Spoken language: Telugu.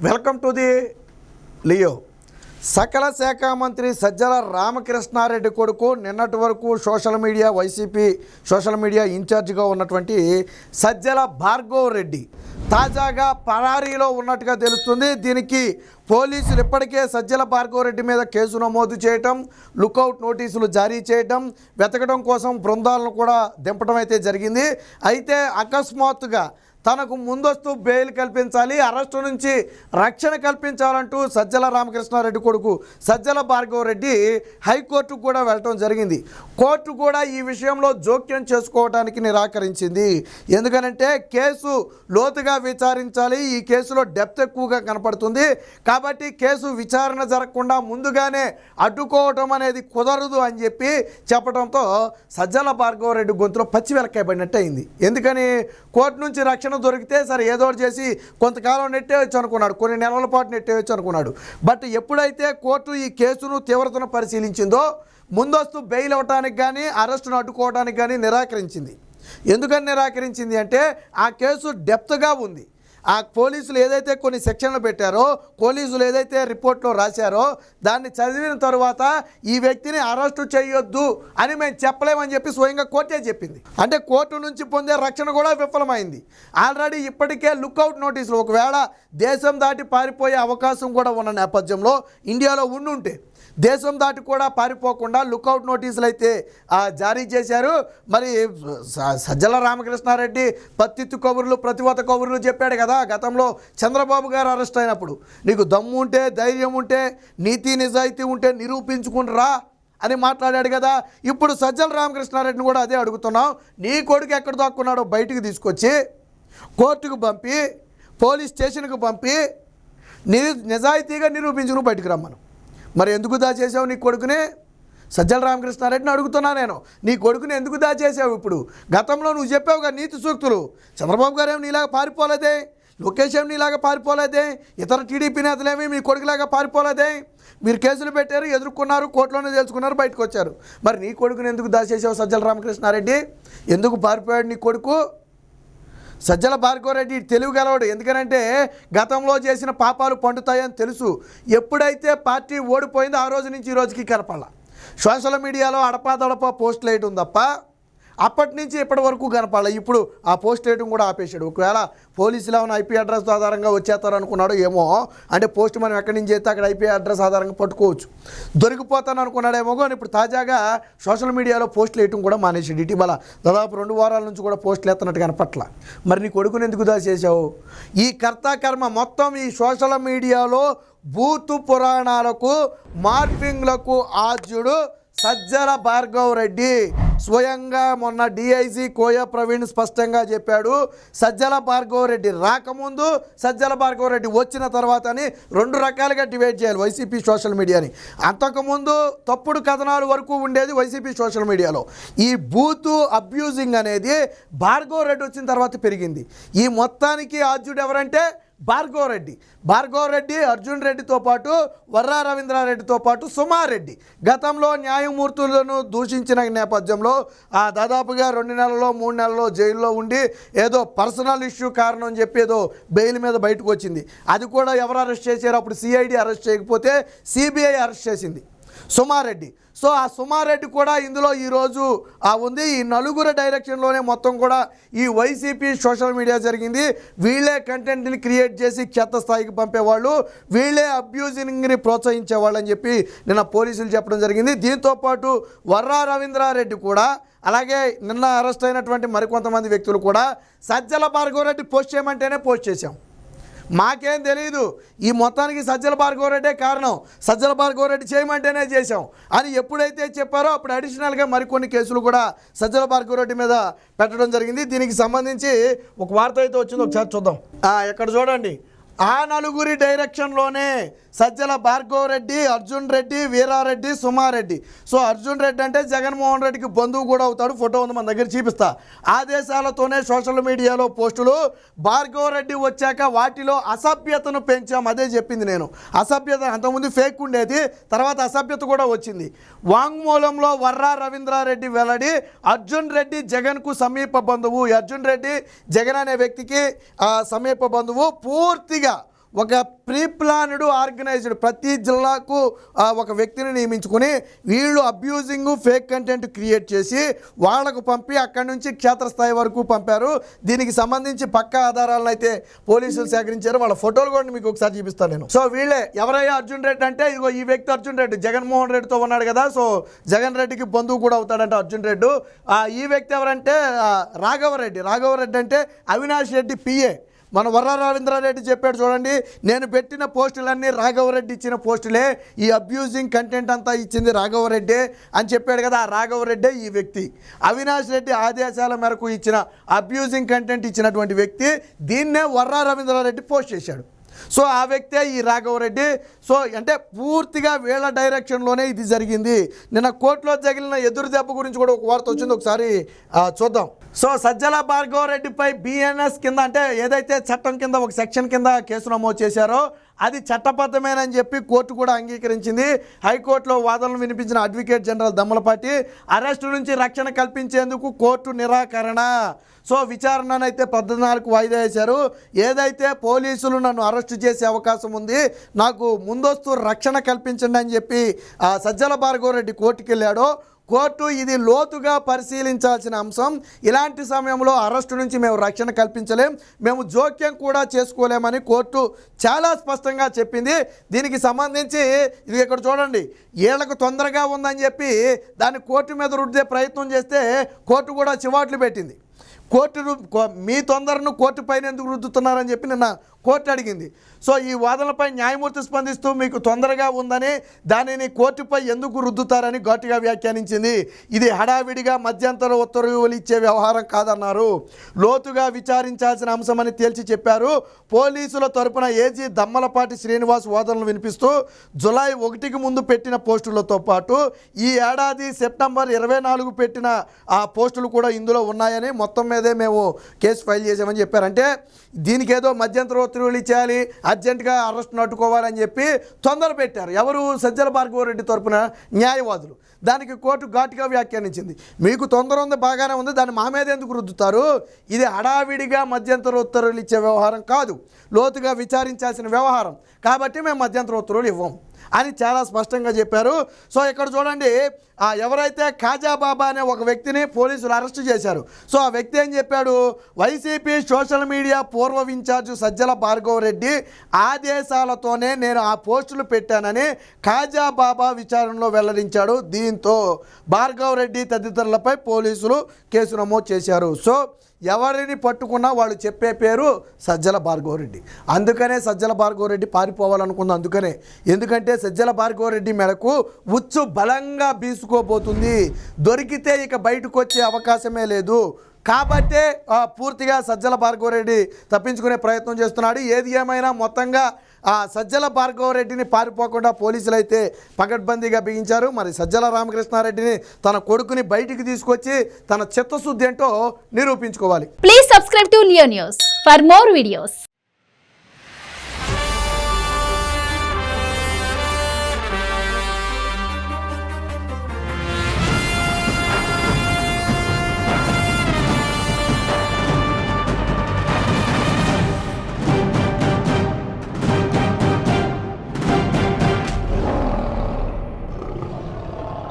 Welcome to the Leo. సకల శాఖ మంత్రి సజ్జల రామకృష్ణారెడ్డి కొడుకు నిన్నటి వరకు వైసీపీ సోషల్ మీడియా ఇన్ఛార్జిగా ఉన్నటువంటి సజ్జల భార్గవ్ రెడ్డి తాజాగా పరారీలో ఉన్నట్టుగా తెలుస్తుంది. దీనికి పోలీసులు ఇప్పటికే సజ్జల భార్గవ్ రెడ్డి మీద కేసు నమోదు చేయటం, లుకౌట్ నోటీసులు జారీ చేయటం, వెతకడం కోసం బృందాలను కూడా దింపడం అయితే జరిగింది. అయితే అకస్మాత్తుగా తనకు ముందస్తు బెయిల్ కల్పించాలి, అరెస్టు నుంచి రక్షణ కల్పించాలంటూ సజ్జల రామకృష్ణారెడ్డి కొడుకు సజ్జల భార్గవ్ రెడ్డి హైకోర్టుకు కూడా వెళ్ళటం జరిగింది. కోర్టు కూడా ఈ విషయంలో జోక్యం చేసుకోవడానికి నిరాకరించింది. ఎందుకనంటే కేసు లోతుగా విచారించాలి, ఈ కేసులో డెప్త్ ఎక్కువగా కనపడుతుంది కాబట్టి కేసు విచారణ జరగకుండా ముందుగానే అడ్డుకోవటం అనేది కుదరదు అని చెప్పి చెప్పడంతో సజ్జల భార్గవ్ రెడ్డి గొంతులో పచ్చి వెలక్కాయబడినట్టు అయింది. ఎందుకని కోర్టు నుంచి రక్షణ దొరికితే సరే ఏదో చేసి కొంతకాలం నెట్టేయచ్చు అనుకున్నాడు, కొన్ని నెలల పాటు నెట్టేయచ్చు అనుకున్నాడు. బట్ ఎప్పుడైతే కోర్టు ఈ కేసును తీవ్రతను పరిశీలించిందో ముందస్తు బెయిల్ అవ్వడానికి కానీ అరెస్టును అడ్డుకోవడానికి కానీ నిరాకరించింది. ఎందుకని నిరాకరించింది అంటే ఆ కేసు డెప్త్గా ఉంది. ఆ పోలీసులు ఏదైతే కొన్ని సెక్షన్లు పెట్టారో, పోలీసులు ఏదైతే రిపోర్ట్లో రాశారో దాన్ని చదివిన తర్వాత ఈ వ్యక్తిని అరెస్టు చేయొద్దు అని మేము చెప్పలేమని చెప్పి స్వయంగా కోర్టే చెప్పింది. అంటే కోర్టు నుంచి పొందే రక్షణ కూడా విఫలమైంది. ఆల్రెడీ ఇప్పటికే లుకౌట్ నోటీసులు ఒకవేళ దేశం దాటి పారిపోయే అవకాశం కూడా ఉన్న నేపథ్యంలో ఇండియాలో ఉండుంటే దేశం దాటి కూడా పారిపోకుండా లుకౌట్ నోటీసులు అయితే జారీ చేశారు. మరి సజ్జల రామకృష్ణారెడ్డి పత్తిత్తు కబుర్లు, ప్రతివత కబుర్లు చెప్పాడు కదా గతంలో చంద్రబాబు గారు అరెస్ట్ అయినప్పుడు. నీకు దమ్ము ఉంటే, ధైర్యం ఉంటే, నీతి నిజాయితీ ఉంటే నిరూపించుకుంటురా అని మాట్లాడాడు కదా. ఇప్పుడు సజ్జల రామకృష్ణారెడ్డిని కూడా అదే అడుగుతున్నాం. నీ కొడుకు ఎక్కడ దాక్కున్నాడో బయటికి తీసుకొచ్చి కోర్టుకు పంపి, పోలీస్ స్టేషన్కు పంపి నిజాయితీగా నిరూపించుకుని బయటకు రమ్మను. మరి ఎందుకు దాచేసావు నీ కొడుకుని? సజ్జల రామకృష్ణారెడ్డిని అడుగుతున్నా నేను, నీ కొడుకుని ఎందుకు దాచేసావు? ఇప్పుడు గతంలో నువ్వు చెప్పావుగా నీతి సూక్తులు. చంద్రబాబు గారు ఏమి నీలాగా పారిపోలేదే, లోకేష్ ఏమి నీలాగా పారిపోలేదే, ఇతర టీడీపీ నేతలేమి మీ కొడుకులాగా పారిపోలేదే. మీరు కేసులు పెట్టారు, ఎదుర్కొన్నారు, కోర్టులోనే తెలుసుకున్నారు, బయటకు వచ్చారు. మరి నీ కొడుకుని ఎందుకు దాచేసావు సజ్జల రామకృష్ణారెడ్డి? ఎందుకు పారిపోయాడు నీ కొడుకు? సజ్జల భార్గవ్ రెడ్డి తెలివి గలవాడు. ఎందుకనంటే గతంలో చేసిన పాపాలు పండుతాయని తెలుసు. ఎప్పుడైతే పార్టీ ఓడిపోయిందో ఆ రోజు నుంచి ఈ రోజుకి కనపడాల. సోషల్ మీడియాలో అడపాదడపా పోస్టులు వేయటం తప్ప అప్పటి నుంచి ఇప్పటి వరకు కనపడాల. ఇప్పుడు ఆ పోస్ట్ వేయడం కూడా ఆపేశాడు. ఒకవేళ పోలీసులు ఏమైనా ఐపీ అడ్రస్ ఆధారంగా వచ్చేస్తారు అనుకున్నాడు ఏమో. అంటే పోస్ట్ మనం ఎక్కడి నుంచి అయితే అక్కడ ఐపీ అడ్రస్ ఆధారంగా పట్టుకోవచ్చు, దొరికిపోతాను అనుకున్నాడేమో. కానీ ఇప్పుడు తాజాగా సోషల్ మీడియాలో పోస్టులు వేయటం కూడా మానేసాడు. ఇటీవల దాదాపు 2 వారాల నుంచి కూడా పోస్టులు ఎత్తనట్టు కనపట్ల. మరి నీ కొడుకుని ఎందుకు దాచేసావు? ఈ కర్మ మొత్తం ఈ సోషల్ మీడియాలో బూతు పురాణాలకు, మార్ఫింగ్లకు ఆద్యుడు సజ్జల భార్గవ్ రెడ్డి. స్వయంగా మొన్న డిఐజీ కోయ ప్రవీణ్ స్పష్టంగా చెప్పాడు, సజ్జల భార్గవ్ రెడ్డి రాకముందు, సజ్జల భార్గవ్ రెడ్డి వచ్చిన తర్వాత అని 2 రకాలుగా డివైడ్ చేయాలి వైసీపీ సోషల్ మీడియాని. అంతకుముందు తప్పుడు కథనాలు వరకు ఉండేది వైసీపీ సోషల్ మీడియాలో. ఈ బూతు అబ్యూజింగ్ అనేది భార్గవ్ రెడ్డి వచ్చిన తర్వాత పెరిగింది. ఈ మొత్తానికి ఆద్యుడు ఎవరంటే భార్గవ్ రెడ్డి, అర్జున్ రెడ్డితో పాటు వర్రా రవీంద్రారెడ్డితో పాటు సుమారెడ్డి. గతంలో న్యాయమూర్తులను దూషించిన నేపథ్యంలో దాదాపుగా 2 నెలల్లో 3 నెలల్లో జైల్లో ఉండి ఏదో పర్సనల్ ఇష్యూ కారణం అని చెప్పి ఏదో బెయిల్ మీద బయటకు వచ్చింది. అది కూడా ఎవరు అరెస్ట్ చేశారు? అప్పుడు సిఐడి అరెస్ట్ చేయకపోతే సిబిఐ అరెస్ట్ చేసింది సుమారెడ్డి. సో ఆ సుమారెడ్డి కూడా ఇందులో ఈరోజు ఉంది. ఈ నలుగురు డైరెక్షన్లోనే మొత్తం కూడా ఈ వైసీపీ సోషల్ మీడియా జరిగింది. వీళ్ళే కంటెంట్ని క్రియేట్ చేసి చెత్త స్థాయికి పంపేవాళ్ళు, వీళ్ళే అబ్యూజింగ్ని ప్రోత్సహించేవాళ్ళు అని చెప్పి నిన్న పోలీసులు చెప్పడం జరిగింది. దీంతోపాటు వర్రా రవీంద్రారెడ్డి కూడా, అలాగే నిన్న అరెస్ట్ అయినటువంటి మరికొంతమంది వ్యక్తులు కూడా సజ్జల భార్గవ్ రెడ్డి పోస్ట్ చేయమంటేనే పోస్ట్ చేశాం, మాకేం తెలియదు, ఈ మొత్తానికి సజ్జల భార్గవ్ రెడ్డే కారణం, సజ్జల భార్గవ్ రెడ్డి చేయమంటేనే చేశాం అని ఎప్పుడైతే చెప్పారో అప్పుడు అడిషనల్గా మరికొన్ని కేసులు కూడా సజ్జల భార్గవ్ రెడ్డి మీద పెట్టడం జరిగింది. దీనికి సంబంధించి ఒక వార్త అయితే వచ్చింది, ఒకసారి చూద్దాం. ఇక్కడ చూడండి, ఆ నలుగురి డైరెక్షన్లోనే సజ్జల భార్గవ్ రెడ్డి, అర్జున్ రెడ్డి, వీరారెడ్డి, సుమారెడ్డి. సో అర్జున్ రెడ్డి అంటే జగన్మోహన్ రెడ్డికి బంధువు కూడా అవుతాడు. ఫోటో ఉంది మన దగ్గర, చూపిస్తా. ఆదేశాలతోనే సోషల్ మీడియాలో పోస్టులు. భార్గవ్ రెడ్డి వచ్చాక వాటిలో అసభ్యతను పెంచాం, అదే చెప్పింది నేను. అసభ్యత అంతకుముందు ఫేక్ ఉండేది, తర్వాత అసభ్యత కూడా వచ్చింది. వాంగ్మూలంలో వర్రా రవీంద్రారెడ్డి వెల్లడి, అర్జున్ రెడ్డి జగన్కు సమీప బంధువు. అర్జున్ రెడ్డి జగన్ అనే వ్యక్తికి సమీప బంధువు. పూర్తిగా ఒక ప్రీ ప్లాన్డ్ ఆర్గనైజ్డ్ ప్రతి జిల్లాకు ఒక వ్యక్తిని నియమించుకుని వీళ్ళు అబ్యూజింగ్ ఫేక్ కంటెంట్ క్రియేట్ చేసి వాళ్ళకు పంపి అక్కడి నుంచి క్షేత్రస్థాయి వరకు పంపారు. దీనికి సంబంధించి పక్కా ఆధారాలను అయితే పోలీసులు సేకరించారు. వాళ్ళ ఫోటోలు కూడా మీకు ఒకసారి చూపిస్తాను నేను. సో వీళ్ళే ఎవరయ్యా అర్జున్ రెడ్డి అంటే, ఇదిగో ఈ వ్యక్తి అర్జున్ రెడ్డి జగన్మోహన్ రెడ్డితో ఉన్నాడు కదా, సో జగన్ రెడ్డికి బంధువు కూడా అవుతాడంట అర్జున్ రెడ్డి. ఈ వ్యక్తి ఎవరంటే రాఘవరెడ్డి అంటే అవినాష్ రెడ్డి పిఏ. మన వర్ర రవీంద్రారెడ్డి చెప్పాడు చూడండి, నేను పెట్టిన పోస్టులన్నీ రాఘవరెడ్డి ఇచ్చిన పోస్టులే, ఈ అబ్యూజింగ్ కంటెంట్ అంతా ఇచ్చింది రాఘవరెడ్డి అని చెప్పాడు కదా. ఆ రాఘవరెడ్డే ఈ వ్యక్తి. అవినాష్ రెడ్డి ఆదేశాల మేరకు ఇచ్చిన అబ్యూజింగ్ కంటెంట్ ఇచ్చినటువంటి వ్యక్తి. దీన్నే వర్ర రవీంద్రారెడ్డి పోస్ట్ చేశాడు. సో ఆ వ్యక్తే ఈ రాఘవరెడ్డి. సో అంటే పూర్తిగా వీళ్ళ డైరెక్షన్లోనే ఇది జరిగింది. నిన్న కోర్టులో తగిలిన ఎదురు దెబ్బ గురించి కూడా ఒక వార్త వచ్చింది, ఒకసారి చూద్దాం. సో సజ్జల భార్గవరెడ్డిపై బిఎన్ఎస్ కింద అంటే ఏదైతే చట్టం కింద ఒక సెక్షన్ కింద కేసు నమోదు చేశారో అది చట్టబద్ధమేనని చెప్పి కోర్టు కూడా అంగీకరించింది. హైకోర్టులో వాదనలు వినిపించిన అడ్వకేట్ జనరల్ దమ్మలపాటి అరెస్టు నుంచి రక్షణ కల్పించేందుకు కోర్టు నిరాకరణ. సో విచారణనైతే 14 వాయిదా వేశారు. ఏదైతే పోలీసులు నన్ను అరెస్టు చేసే అవకాశం ఉంది, నాకు ముందస్తు రక్షణ కల్పించండి అని చెప్పి సజ్జల భార్గవరెడ్డి కోర్టుకు వెళ్ళాడో, కోర్టు ఇది లోతుగా పరిశీలించాల్సిన అంశం. ఇలాంటి సమయంలో అరెస్టు నుంచి మేము రక్షణ కల్పించలేం, మేము జోక్యం కూడా చేసుకోలేమని కోర్టు చాలా స్పష్టంగా చెప్పింది. దీనికి సంబంధించి ఇది ఇక్కడ చూడండి, వీళ్ళకు తొందరగా ఉందని చెప్పి దాన్ని కోర్టు మీద రుద్దే ప్రయత్నం చేస్తే కోర్టు కూడా చివాట్లు పెట్టింది. మీ తొందరను కోర్టు పైన ఎందుకు రుద్దుతున్నారని చెప్పి నిన్న కోర్టు అడిగింది. సో ఈ వాదనలపై న్యాయమూర్తి స్పందిస్తూ మీకు తొందరగా ఉందని దానిని కోర్టుపై ఎందుకు రుద్దుతారని ఘాటుగా వ్యాఖ్యానించింది. ఇది హడావిడిగా మధ్యంతర ఉత్తర్వులు ఇచ్చే వ్యవహారం కాదన్నారు. లోతుగా విచారించాల్సిన అంశమని తేల్చి చెప్పారు. పోలీసుల తరపున ఏజీ దమ్మలపాటి శ్రీనివాస్ వాదనలు వినిపిస్తూ జులై 1కి ముందు పెట్టిన పోస్టులతో పాటు ఈ ఏడాది సెప్టెంబర్ 24 పెట్టిన ఆ పోస్టులు కూడా ఇందులో ఉన్నాయని, మొత్తం మీదే మేము కేసు ఫైల్ చేసామని చెప్పారంటే దీనికి ఏదో మధ్యంతర ఉత్తర్వులు ఇచ్చేయాలి, అర్జెంటుగా అరెస్ట్ను అడ్డుకోవాలని చెప్పి తొందర పెట్టారు. ఎవరు? సజ్జల భార్గవరెడ్డి తరపున న్యాయవాదులు. దానికి కోర్టు ఘాటుగా వ్యాఖ్యానించింది. మీకు తొందర ఉంది, బాగానే ఉంది, దాన్ని మా మీద ఎందుకు రుద్దుతారు? ఇది హడావిడిగా మధ్యంతర ఉత్తర్వులు ఇచ్చే వ్యవహారం కాదు, లోతుగా విచారించాల్సిన వ్యవహారం, కాబట్టి మేము మధ్యంతర ఉత్తర్వులు ఇవ్వం అని చాలా స్పష్టంగా చెప్పారు. సో ఇక్కడ చూడండి, ఎవరైతే ఖాజా బాబా అనే ఒక వ్యక్తిని పోలీసులు అరెస్టు చేశారు. సో ఆ వ్యక్తి ఏం చెప్పాడు? వైసీపీ సోషల్ మీడియా పూర్వ ఇన్ఛార్జ్ సజ్జల భార్గవరెడ్డి ఆదేశాలతోనే నేను ఆ పోస్టులు పెట్టానని ఖాజా బాబా విచారణలో వెల్లడించాడు. దీంతో భార్గవరెడ్డి తదితరులపై పోలీసులు కేసు నమోదు చేశారు. సో ఎవరిని పట్టుకున్నా వాళ్ళు చెప్పే పేరు సజ్జల భార్గవరెడ్డి. అందుకనే సజ్జల భార్గవరెడ్డి పారిపోవాలనుకుంది. ఎందుకంటే సజ్జల భార్గవరెడ్డి మేరకు ఉచ్చు బలంగా బీసుకోబోతుంది. దొరికితే ఇక బయటకు వచ్చే అవకాశమే లేదు. కాబట్టే పూర్తిగా సజ్జల భార్గవరెడ్డి తప్పించుకునే ప్రయత్నం చేస్తున్నాడు. ఏది ఏమైనా మొత్తంగా సజ్జల భార్గవరెడ్డిని పారిపోకుండా పోలీసులు అయితే పకడ్బందీగా బిగించారు. మరి సజ్జల రామకృష్ణారెడ్డిని తన కొడుకుని బయటికి తీసుకొచ్చి తన చిత్తశుద్ధి ఏంటో నిరూపించుకోవాలి. Please subscribe to Leo news for more videos.